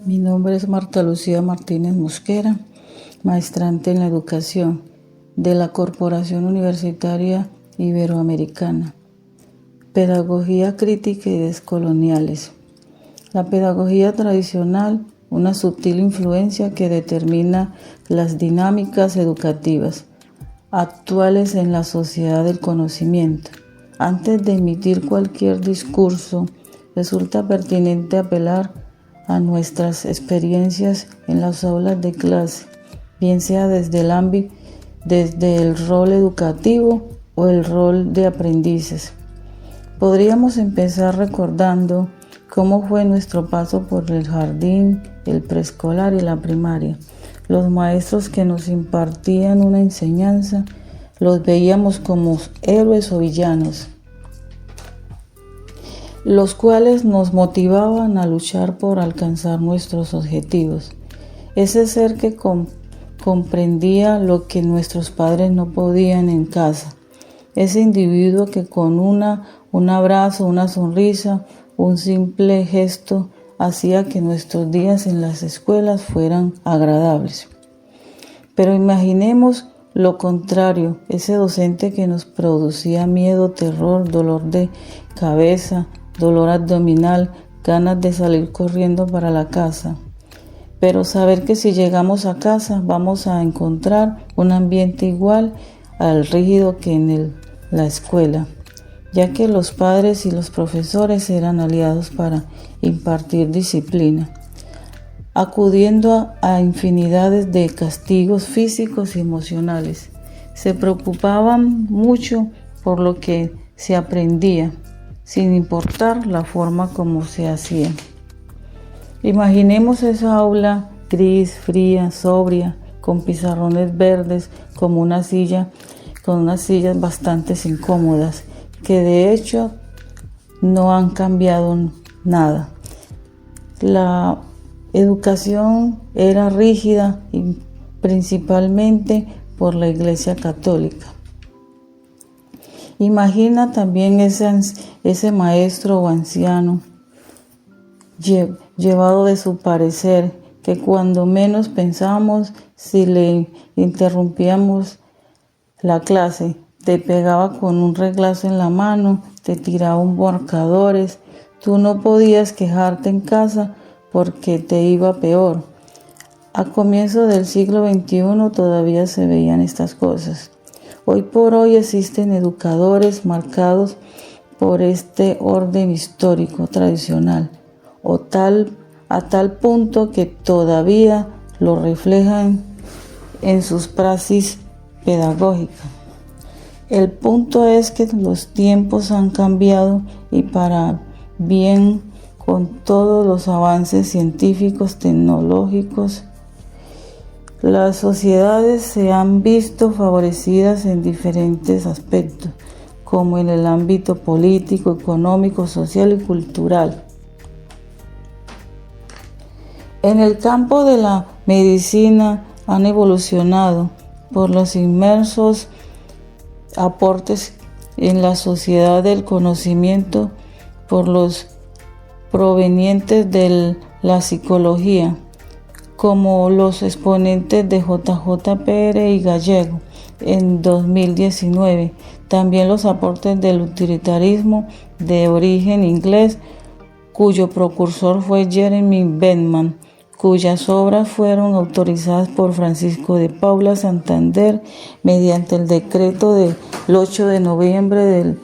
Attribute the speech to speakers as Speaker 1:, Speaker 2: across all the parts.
Speaker 1: Mi nombre es Marta Lucía Martínez Mosquera, maestrante en la educación de la Corporación Universitaria Iberoamericana. Pedagogía crítica y descoloniales. La pedagogía tradicional, una sutil influencia que determina las dinámicas educativas actuales en la sociedad del conocimiento. Antes de emitir cualquier discurso, resulta pertinente apelar a nuestras experiencias en las aulas de clase, bien sea desde el rol educativo o el rol de aprendices. Podríamos empezar recordando cómo fue nuestro paso por el jardín, el preescolar y la primaria. Los maestros que nos impartían una enseñanza los veíamos como héroes o villanos, los cuales nos motivaban a luchar por alcanzar nuestros objetivos. Ese ser que comprendía lo que nuestros padres no podían en casa. Ese individuo que con un abrazo, una sonrisa, un simple gesto hacía que nuestros días en las escuelas fueran agradables. Pero imaginemos lo contrario, ese docente que nos producía miedo, terror, dolor de cabeza, dolor abdominal, ganas de salir corriendo para la casa. Pero saber que si llegamos a casa vamos a encontrar un ambiente igual al rígido que en la escuela, ya que los padres y los profesores eran aliados para impartir disciplina, acudiendo a infinidades de castigos físicos y emocionales. Se preocupaban mucho por lo que se aprendía, sin importar la forma como se hacía. Imaginemos esa aula gris, fría, sobria, con pizarrones verdes, como una silla, con unas sillas bastante incómodas, que de hecho no han cambiado nada. La educación era rígida y principalmente por la Iglesia Católica. Imagina también ese maestro o anciano llevado de su parecer, que cuando menos pensamos, si le interrumpíamos la clase, te pegaba con un reglazo en la mano, te tiraba un marcadores, tú no podías quejarte en casa porque te iba peor. A comienzos del siglo XXI todavía se veían estas cosas. Hoy por hoy existen educadores marcados por este orden histórico tradicional, a tal punto que todavía lo reflejan en sus praxis pedagógicas. El punto es que los tiempos han cambiado y para bien, con todos los avances científicos, tecnológicos, las sociedades se han visto favorecidas en diferentes aspectos, como en el ámbito político, económico, social y cultural. En el campo de la medicina han evolucionado por los inmensos aportes en la sociedad del conocimiento, por los provenientes de la psicología, como los exponentes de JJ Pérez y Gallego en 2019. También los aportes del utilitarismo de origen inglés, cuyo precursor fue Jeremy Bentham, cuyas obras fueron autorizadas por Francisco de Paula Santander mediante el decreto del 8 de noviembre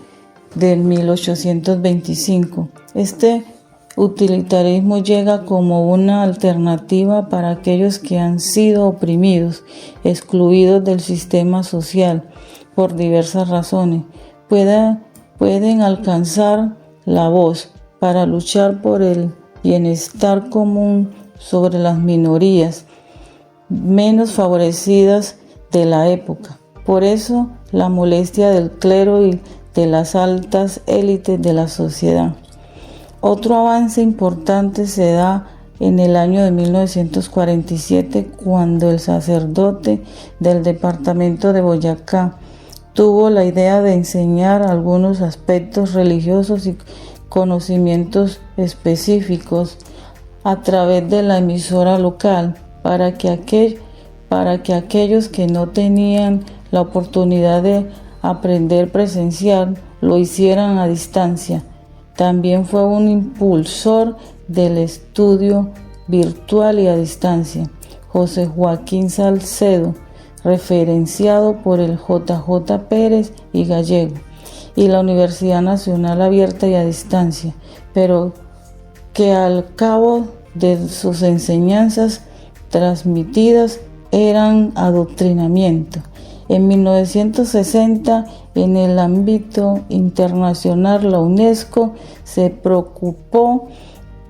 Speaker 1: del 1825. Este utilitarismo llega como una alternativa para aquellos que han sido oprimidos, excluidos del sistema social por diversas razones. Pueden alcanzar la voz para luchar por el bienestar común sobre las minorías menos favorecidas de la época. Por eso, la molestia del clero y de las altas élites de la sociedad. Otro avance importante se da en el año de 1947, cuando el sacerdote del departamento de Boyacá tuvo la idea de enseñar algunos aspectos religiosos y conocimientos específicos a través de la emisora local para que aquellos que no tenían la oportunidad de aprender presencial lo hicieran a distancia. También fue un impulsor del estudio virtual y a distancia. José Joaquín Salcedo, referenciado por el J.J. Pérez y Gallego, y la Universidad Nacional Abierta y a Distancia, pero que al cabo de sus enseñanzas transmitidas eran adoctrinamiento. En 1960, en el ámbito internacional, la UNESCO se preocupó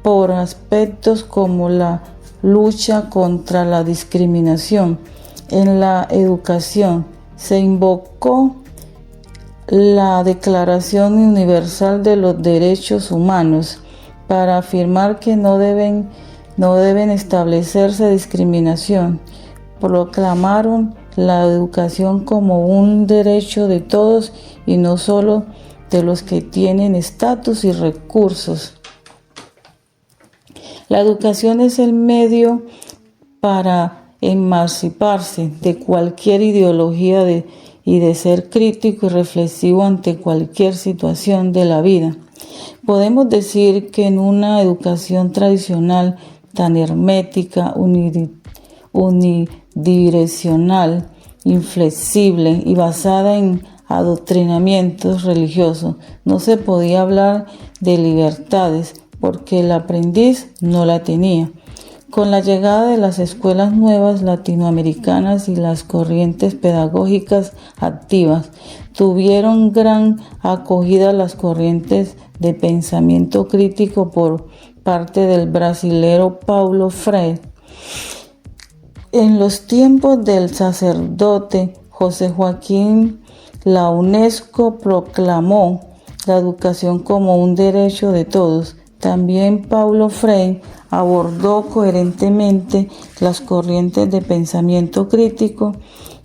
Speaker 1: por aspectos como la lucha contra la discriminación en la educación. Se invocó la Declaración Universal de los Derechos Humanos para afirmar que no deben establecerse discriminación. Proclamaron la educación como un derecho de todos y no solo de los que tienen estatus y recursos. La educación es el medio para emanciparse de cualquier ideología y de ser crítico y reflexivo ante cualquier situación de la vida. Podemos decir que en una educación tradicional tan hermética, unidireccional, inflexible y basada en adoctrinamientos religiosos, no se podía hablar de libertades porque el aprendiz no la tenía. Con la llegada de las escuelas nuevas latinoamericanas y las corrientes pedagógicas activas, tuvieron gran acogida las corrientes de pensamiento crítico por parte del brasilero Paulo Freire. En los tiempos del sacerdote José Joaquín, la UNESCO proclamó la educación como un derecho de todos. También Paulo Freire abordó coherentemente las corrientes de pensamiento crítico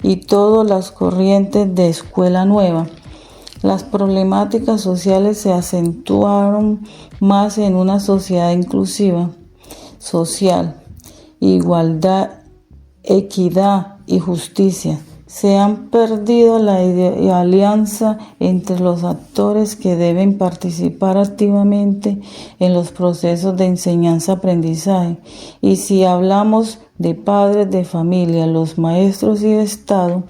Speaker 1: y todas las corrientes de escuela nueva. Las problemáticas sociales se acentuaron más en una sociedad inclusiva, social, igualdad, equidad y justicia. Se han perdido la alianza entre los actores que deben participar activamente en los procesos de enseñanza-aprendizaje. Y si hablamos de padres de familia, los maestros y de Estado,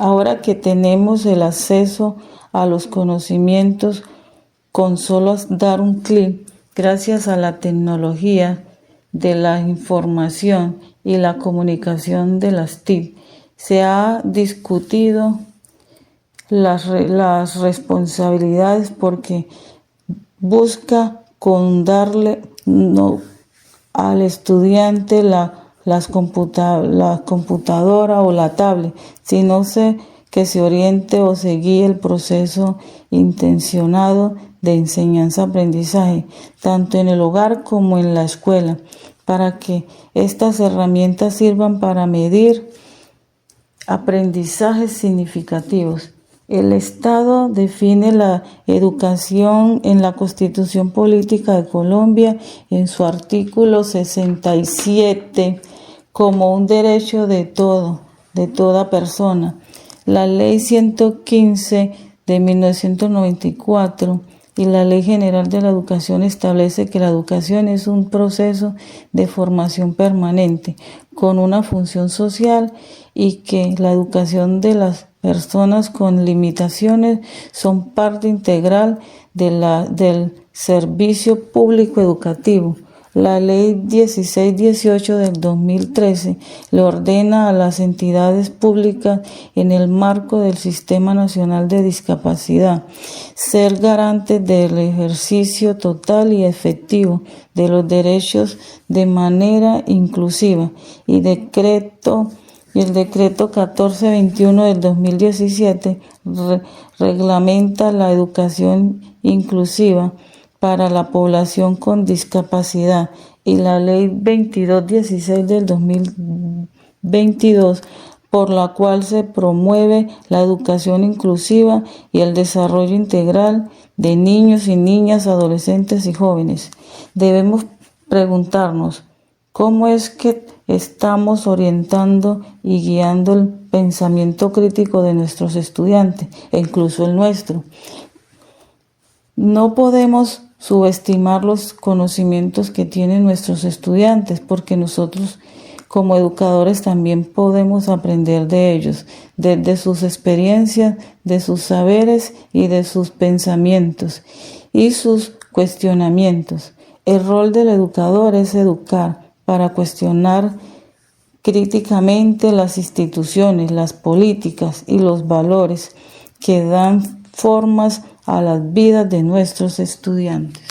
Speaker 1: ahora que tenemos el acceso a los conocimientos con solo dar un clic, gracias a la tecnología de la información y la comunicación de las TIC, se ha discutido las responsabilidades porque busca con darle al estudiante la computadora o la tablet, sino que se oriente o se guíe el proceso intencionado de enseñanza-aprendizaje, tanto en el hogar como en la escuela, para que estas herramientas sirvan para medir aprendizajes significativos. El Estado define la educación en la Constitución Política de Colombia en su artículo 67 como un derecho de toda persona. La Ley 115 de 1994 y la Ley General de la Educación establece que la educación es un proceso de formación permanente con una función social y que la educación de las personas con limitaciones son parte integral del servicio público educativo. La Ley 1618 del 2013 le ordena a las entidades públicas en el marco del Sistema Nacional de Discapacidad ser garantes del ejercicio total y efectivo de los derechos de manera inclusiva y el decreto 1421 del 2017 reglamenta la educación inclusiva para la población con discapacidad y la Ley 2216 del 2022 por la cual se promueve la educación inclusiva y el desarrollo integral de niños y niñas, adolescentes y jóvenes. Debemos preguntarnos cómo es que estamos orientando y guiando el pensamiento crítico de nuestros estudiantes, e incluso el nuestro. No podemos subestimar los conocimientos que tienen nuestros estudiantes, porque nosotros como educadores también podemos aprender de ellos, de sus experiencias, de sus saberes y de sus pensamientos y sus cuestionamientos. El rol del educador es educar para cuestionar críticamente las instituciones, las políticas y los valores que dan formas a las vidas de nuestros estudiantes.